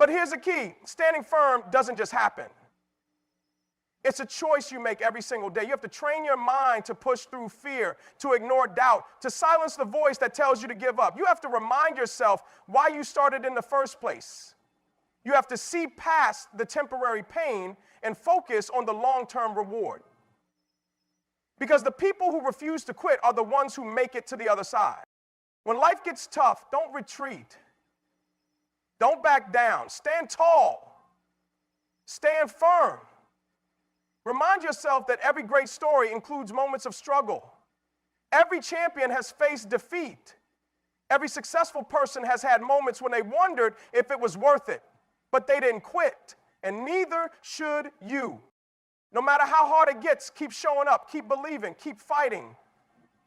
But here's the key. Standing firm doesn't just happen. It's a choice you make every single day. You have to train your mind to push through fear, to ignore doubt, to silence the voice that tells you to give up. You have to remind yourself why you started in the first place. You have to see past the temporary pain and focus on the long-term reward. Because the people who refuse to quit are the ones who make it to the other side. When life gets tough, don't retreat. Don't back down. Stand tall. Stand firm. Remind yourself that every great story includes moments of struggle. Every champion has faced defeat. Every successful person has had moments when they wondered if it was worth it, but they didn't quit, and neither should you. No matter how hard it gets, keep showing up, keep believing, keep fighting,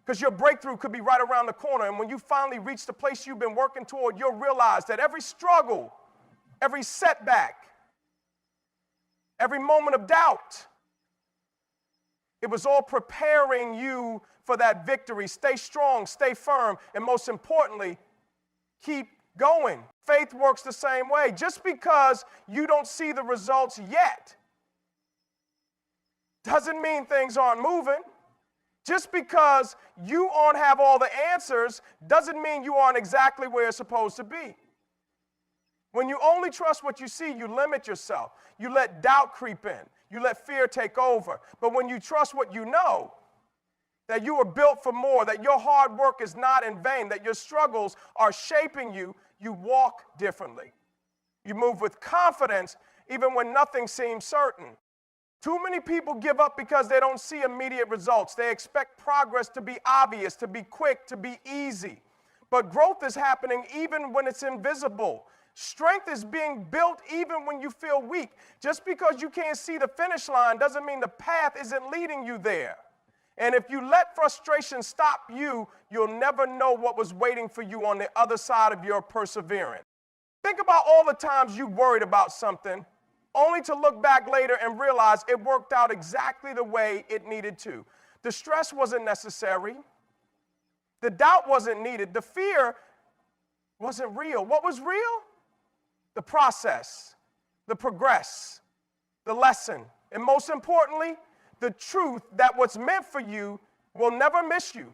because your breakthrough could be right around the corner, and when you finally reach the place you've been working toward, you'll realize that every struggle, every setback, every moment of doubt, it was all preparing you for that victory. Stay strong, stay firm, and most importantly, keep going. Faith works the same way. Just because you don't see the results yet doesn't mean things aren't moving. Just because you don't have all the answers doesn't mean you aren't exactly where you're supposed to be. When you only trust what you see, you limit yourself. You let doubt creep in. You let fear take over. But when you trust what you know, that you are built for more, that your hard work is not in vain, that your struggles are shaping you, you walk differently. You move with confidence even when nothing seems certain. Too many people give up because they don't see immediate results. They expect progress to be obvious, to be quick, to be easy. But growth is happening even when it's invisible. Strength is being built even when you feel weak. Just because you can't see the finish line doesn't mean the path isn't leading you there. And if you let frustration stop you, you'll never know what was waiting for you on the other side of your perseverance. Think about all the times you worried about something, only to look back later and realize it worked out exactly the way it needed to. The stress wasn't necessary. The doubt wasn't needed. The fear wasn't real. What was real? The process, the progress, the lesson, and most importantly, the truth that what's meant for you will never miss you.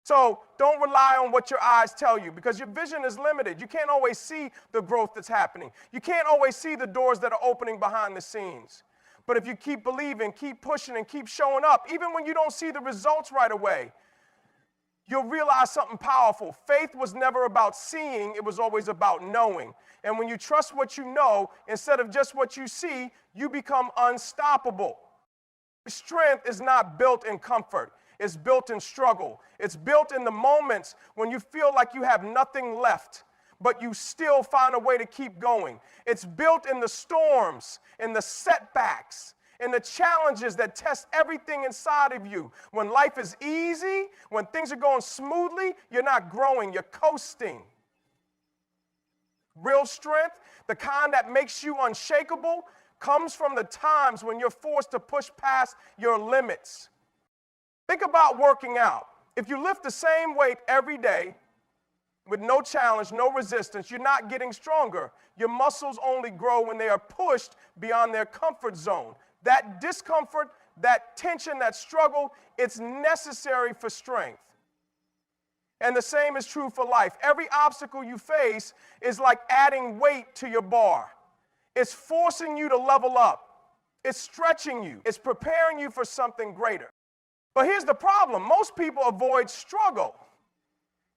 So don't rely on what your eyes tell you, because your vision is limited. You can't always see the growth that's happening. You can't always see the doors that are opening behind the scenes. But if you keep believing, keep pushing, and keep showing up, even when you don't see the results right away, you'll realize something powerful. Faith was never about seeing, it was always about knowing. And when you trust what you know, instead of just what you see, you become unstoppable. Strength is not built in comfort. It's built in struggle. It's built in the moments when you feel like you have nothing left, but you still find a way to keep going. It's built in the storms, in the setbacks, in the challenges that test everything inside of you. When life is easy, when things are going smoothly, you're not growing, you're coasting. Real strength, the kind that makes you unshakable, comes from the times when you're forced to push past your limits. Think about working out. If you lift the same weight every day with no challenge, no resistance, you're not getting stronger. Your muscles only grow when they are pushed beyond their comfort zone. That discomfort, that tension, that struggle, it's necessary for strength. And the same is true for life. Every obstacle you face is like adding weight to your bar. It's forcing you to level up. It's stretching you. It's preparing you for something greater. But here's the problem. Most people avoid struggle.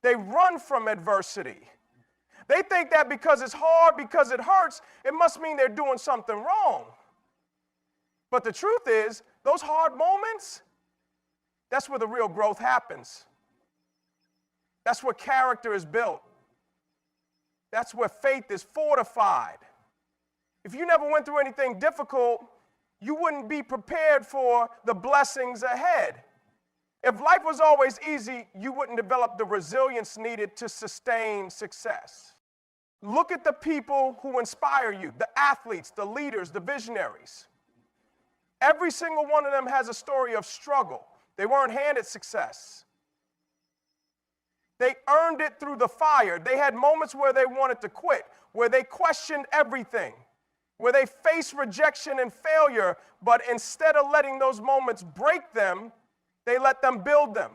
They run from adversity. They think that because it's hard, because it hurts, it must mean they're doing something wrong. But the truth is, those hard moments, that's where the real growth happens. That's where character is built. That's where faith is fortified. If you never went through anything difficult, you wouldn't be prepared for the blessings ahead. If life was always easy, you wouldn't develop the resilience needed to sustain success. Look at the people who inspire you, the athletes, the leaders, the visionaries. Every single one of them has a story of struggle. They weren't handed success. They earned it through the fire. They had moments where they wanted to quit. where they questioned everything, where they faced rejection and failure, but instead of letting those moments break them, they let them build them.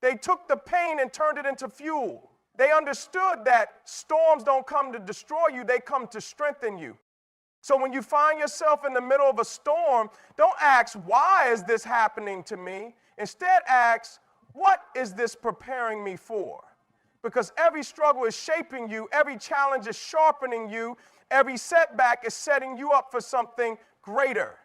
They took the pain and turned it into fuel. They understood that storms don't come to destroy you, they come to strengthen you. So when you find yourself in the middle of a storm, don't ask, why is this happening to me? Instead, ask, what is this preparing me for? Because every struggle is shaping you, every challenge is sharpening you, every setback is setting you up for something greater.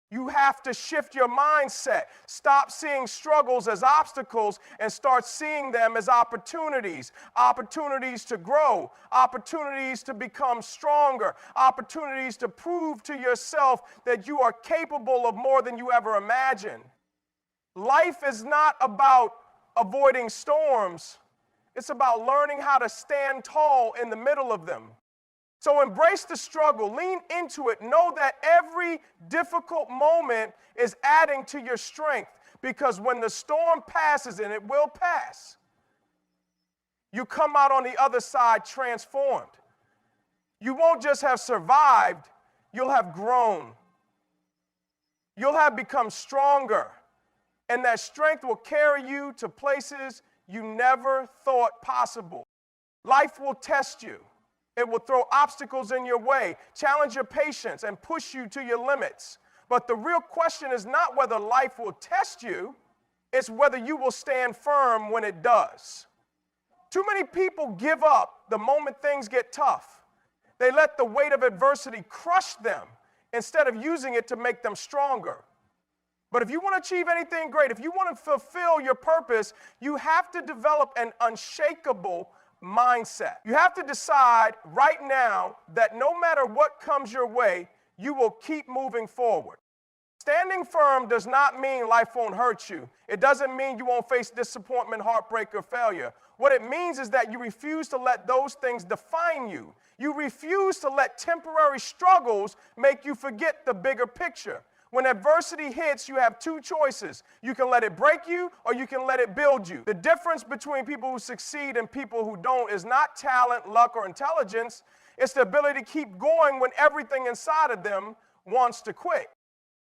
You have to shift your mindset. Stop seeing struggles as obstacles and start seeing them as opportunities. Opportunities to grow, opportunities to become stronger, opportunities to prove to yourself that you are capable of more than you ever imagined. Life is not about avoiding storms. It's about learning how to stand tall in the middle of them. So embrace the struggle, lean into it, know that every difficult moment is adding to your strength, because when the storm passes, and it will pass, you come out on the other side transformed. You won't just have survived, you'll have grown. You'll have become stronger, and that strength will carry you to places you never thought possible. Life will test you. It will throw obstacles in your way, challenge your patience, and push you to your limits. But the real question is not whether life will test you, it's whether you will stand firm when it does. Too many people give up the moment things get tough. They let the weight of adversity crush them instead of using it to make them stronger. But if you want to achieve anything great, if you want to fulfill your purpose, you have to develop an unshakable mindset. You have to decide right now that no matter what comes your way, you will keep moving forward. Standing firm does not mean life won't hurt you. It doesn't mean you won't face disappointment, heartbreak, or failure. What it means is that you refuse to let those things define you. You refuse to let temporary struggles make you forget the bigger picture. When adversity hits, you have two choices. You can let it break you, or you can let it build you. The difference between people who succeed and people who don't is not talent, luck, or intelligence. It's the ability to keep going when everything inside of them wants to quit.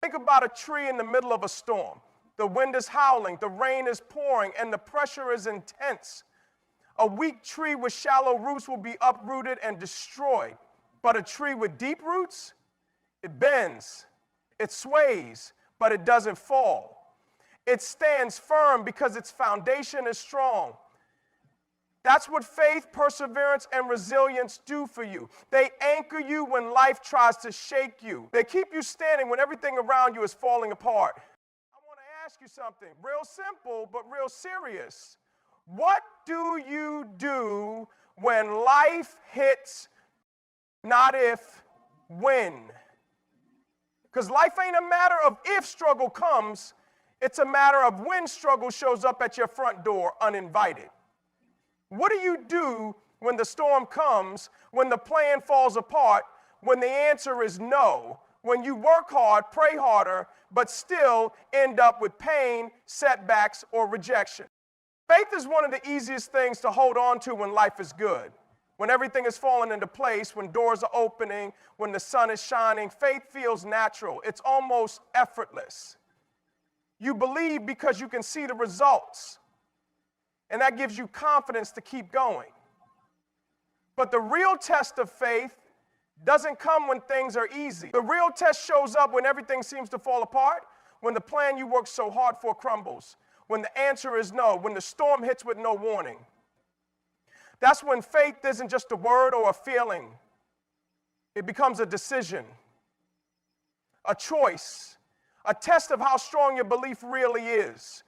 Think about a tree in the middle of a storm. The wind is howling, the rain is pouring, and the pressure is intense. A weak tree with shallow roots will be uprooted and destroyed. But a tree with deep roots, it bends. It sways, but it doesn't fall. It stands firm because its foundation is strong. That's what faith, perseverance, and resilience do for you. They anchor you when life tries to shake you. They keep you standing when everything around you is falling apart. I want to ask you something real simple, but real serious. What do you do when life hits, not if, when? Because life ain't a matter of if struggle comes, it's a matter of when struggle shows up at your front door uninvited. What do you do when the storm comes, when the plan falls apart, when the answer is no, when you work hard, pray harder, but still end up with pain, setbacks, or rejection? Faith is one of the easiest things to hold on to when life is good. When everything is falling into place, when doors are opening, when the sun is shining, faith feels natural. It's almost effortless. You believe because you can see the results, and that gives you confidence to keep going. But the real test of faith doesn't come when things are easy. The real test shows up when everything seems to fall apart, when the plan you worked so hard for crumbles, when the answer is no, when the storm hits with no warning. That's when faith isn't just a word or a feeling. It becomes a decision, a choice, a test of how strong your belief really is.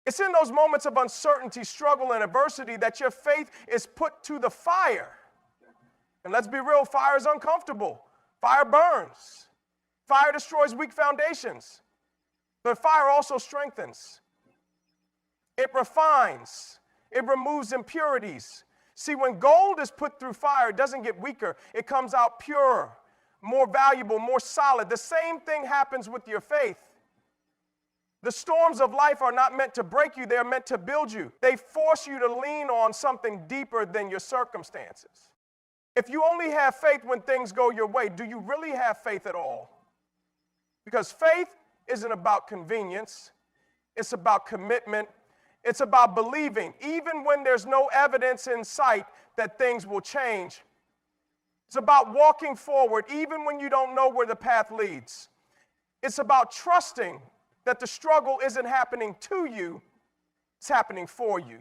It's in those moments of uncertainty, struggle, and adversity that your faith is put to the fire. And let's be real, fire is uncomfortable. Fire burns. Fire destroys weak foundations. But fire also strengthens. It refines. It removes impurities. See, when gold is put through fire, it doesn't get weaker. It comes out purer, more valuable, more solid. The same thing happens with your faith. The storms of life are not meant to break you. They're meant to build you. They force you to lean on something deeper than your circumstances. If you only have faith when things go your way, do you really have faith at all? Because faith isn't about convenience. It's about commitment. It's about believing, even when there's no evidence in sight that things will change. It's about walking forward, even when you don't know where the path leads. It's about trusting that the struggle isn't happening to you, it's happening for you.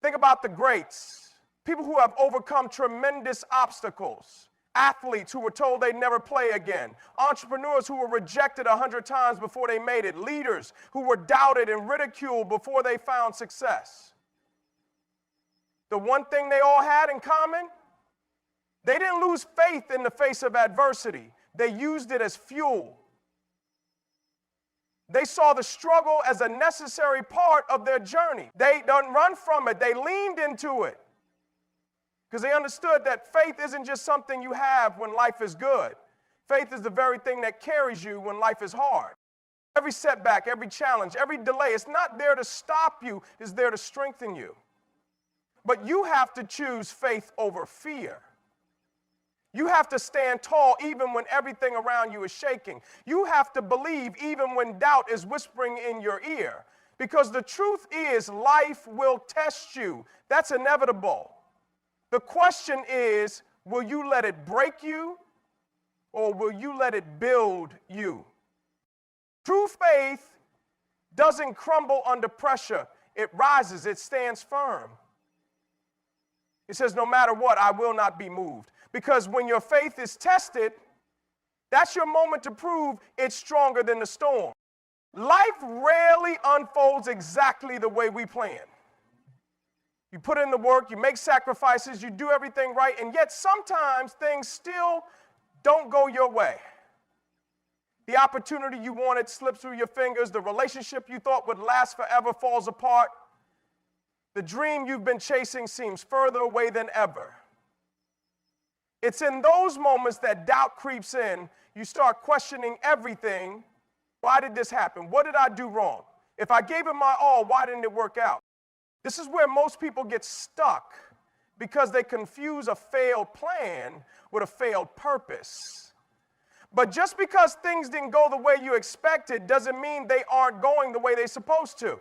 Think about the greats, people who have overcome tremendous obstacles. Athletes who were told they'd never play again. Entrepreneurs who were rejected 100 times before they made it. Leaders who were doubted and ridiculed before they found success. The one thing they all had in common, they didn't lose faith in the face of adversity. They used it as fuel. They saw the struggle as a necessary part of their journey. They don't run from it. They leaned into it. Because they understood that faith isn't just something you have when life is good. Faith is the very thing that carries you when life is hard. Every setback, every challenge, every delay, it's not there to stop you, it's there to strengthen you. But you have to choose faith over fear. You have to stand tall even when everything around you is shaking. You have to believe even when doubt is whispering in your ear. Because the truth is, life will test you. That's inevitable. The question is, will you let it break you or will you let it build you? True faith doesn't crumble under pressure. It rises, it stands firm. It says, no matter what, I will not be moved. Because when your faith is tested, that's your moment to prove it's stronger than the storm. Life rarely unfolds exactly the way we plan. You put in the work, you make sacrifices, you do everything right, and yet sometimes things still don't go your way. The opportunity you wanted slips through your fingers, the relationship you thought would last forever falls apart, the dream you've been chasing seems further away than ever. It's in those moments that doubt creeps in. You start questioning everything. Why did this happen? What did I do wrong? If I gave it my all, why didn't it work out? This is where most people get stuck because they confuse a failed plan with a failed purpose. But just because things didn't go the way you expected doesn't mean they aren't going the way they're supposed to.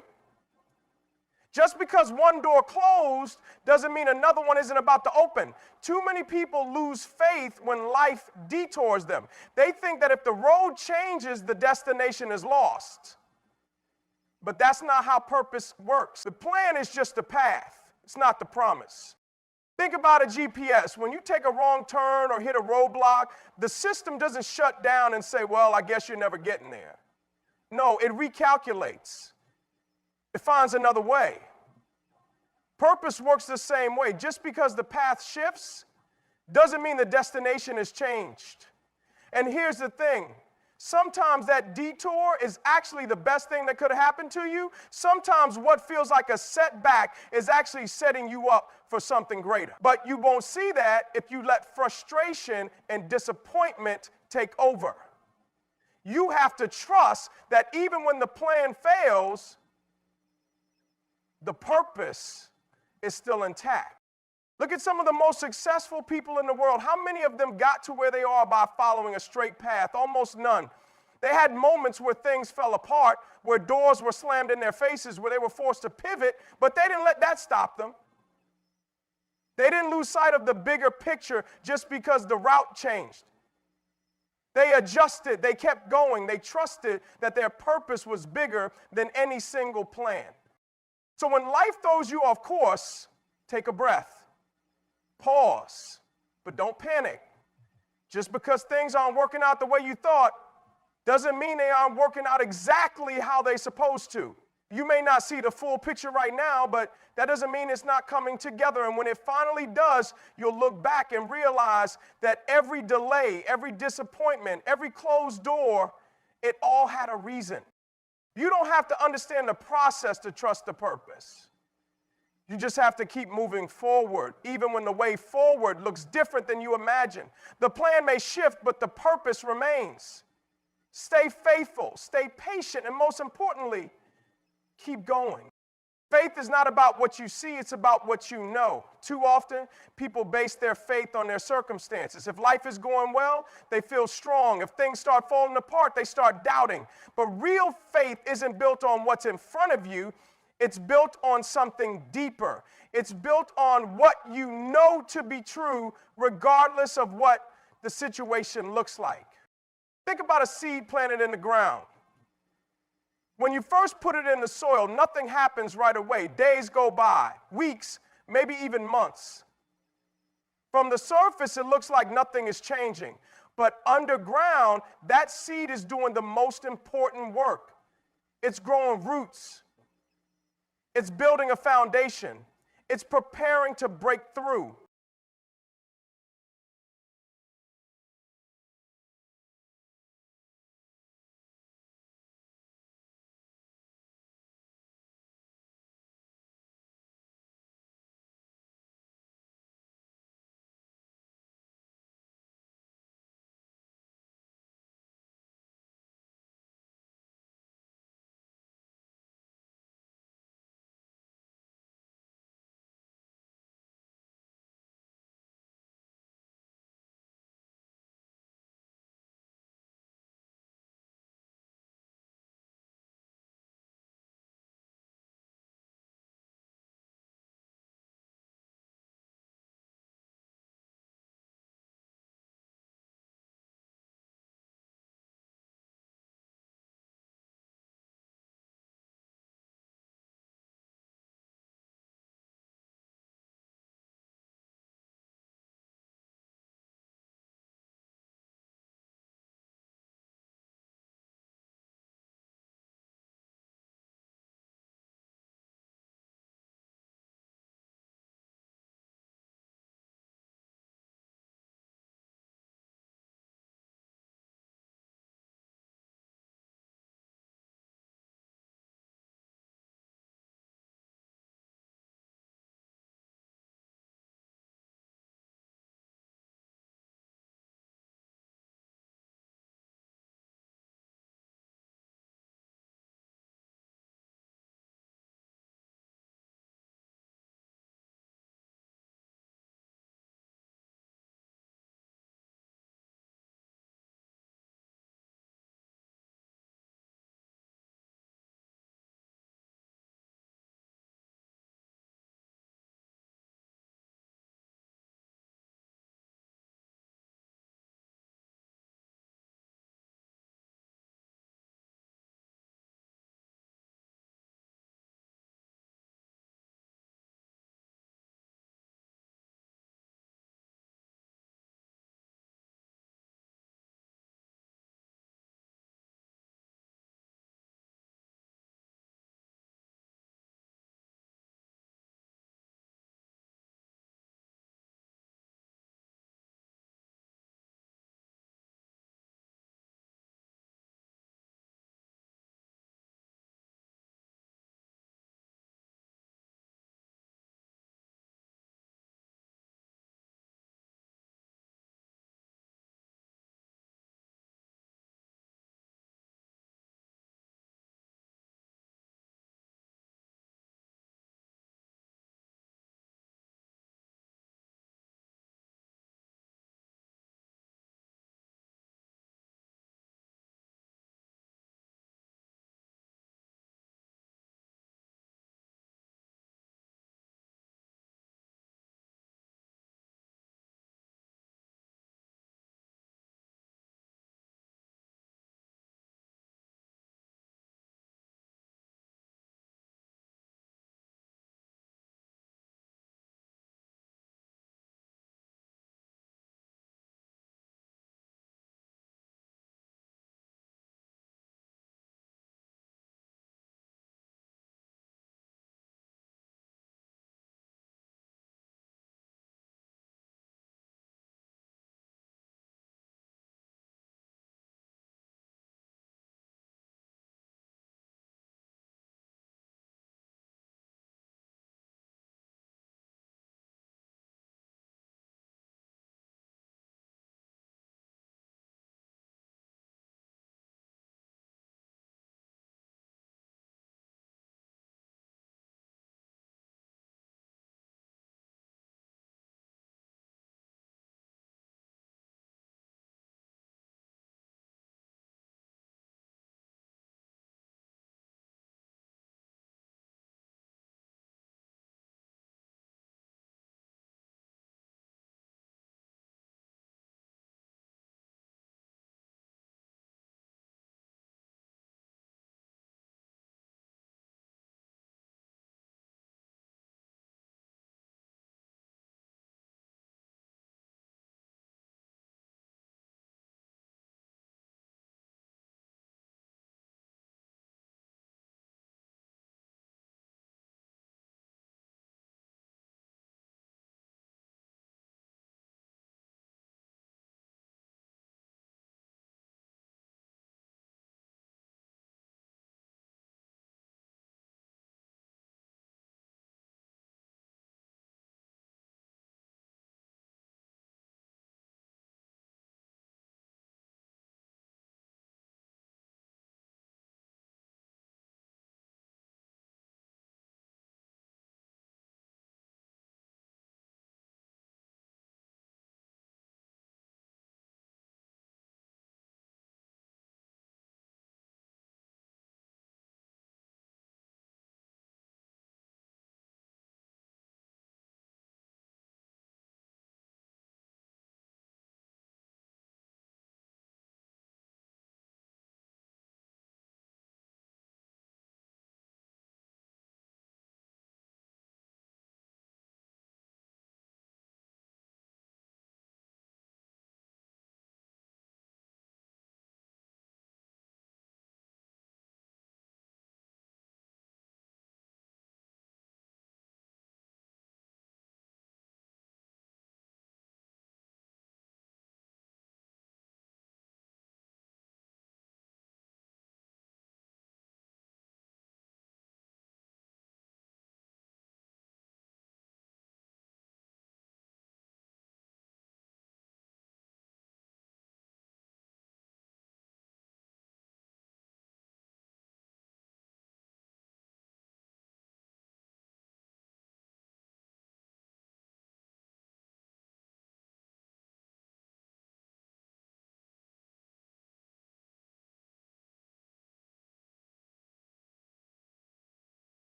Just because one door closed doesn't mean another one isn't about to open. Too many people lose faith when life detours them. They think that if the road changes, the destination is lost. But that's not how purpose works. The plan is just the path. It's not the promise. Think about a GPS. When you take a wrong turn or hit a roadblock, the system doesn't shut down and say, well, I guess you're never getting there. No, it recalculates. It finds another way. Purpose works the same way. Just because the path shifts doesn't mean the destination has changed. And here's the thing. Sometimes that detour is actually the best thing that could have happened to you. Sometimes what feels like a setback is actually setting you up for something greater. But you won't see that if you let frustration and disappointment take over. You have to trust that even when the plan fails, the purpose is still intact. Look at some of the most successful people in the world. How many of them got to where they are by following a straight path? Almost none. They had moments where things fell apart, where doors were slammed in their faces, where they were forced to pivot, but they didn't let that stop them. They didn't lose sight of the bigger picture just because the route changed. They adjusted, they kept going, they trusted that their purpose was bigger than any single plan. So when life throws you off course, take a breath. Pause, but don't panic. Just because things aren't working out the way you thought doesn't mean they aren't working out exactly how they're supposed to. You may not see the full picture right now, but that doesn't mean it's not coming together. And when it finally does, you'll look back and realize that every delay, every disappointment, every closed door, it all had a reason. You don't have to understand the process to trust the purpose. You just have to keep moving forward, even when the way forward looks different than you imagine. The plan may shift, but the purpose remains. Stay faithful, stay patient, and most importantly, keep going. Faith is not about what you see, it's about what you know. Too often, people base their faith on their circumstances. If life is going well, they feel strong. If things start falling apart, they start doubting. But real faith isn't built on what's in front of you, it's built on something deeper. It's built on what you know to be true, regardless of what the situation looks like. Think about a seed planted in the ground. When you first put it in the soil, nothing happens right away. Days go by, weeks, maybe even months. From the surface, it looks like nothing is changing. But underground, that seed is doing the most important work. It's growing roots. It's building a foundation. It's preparing to break through.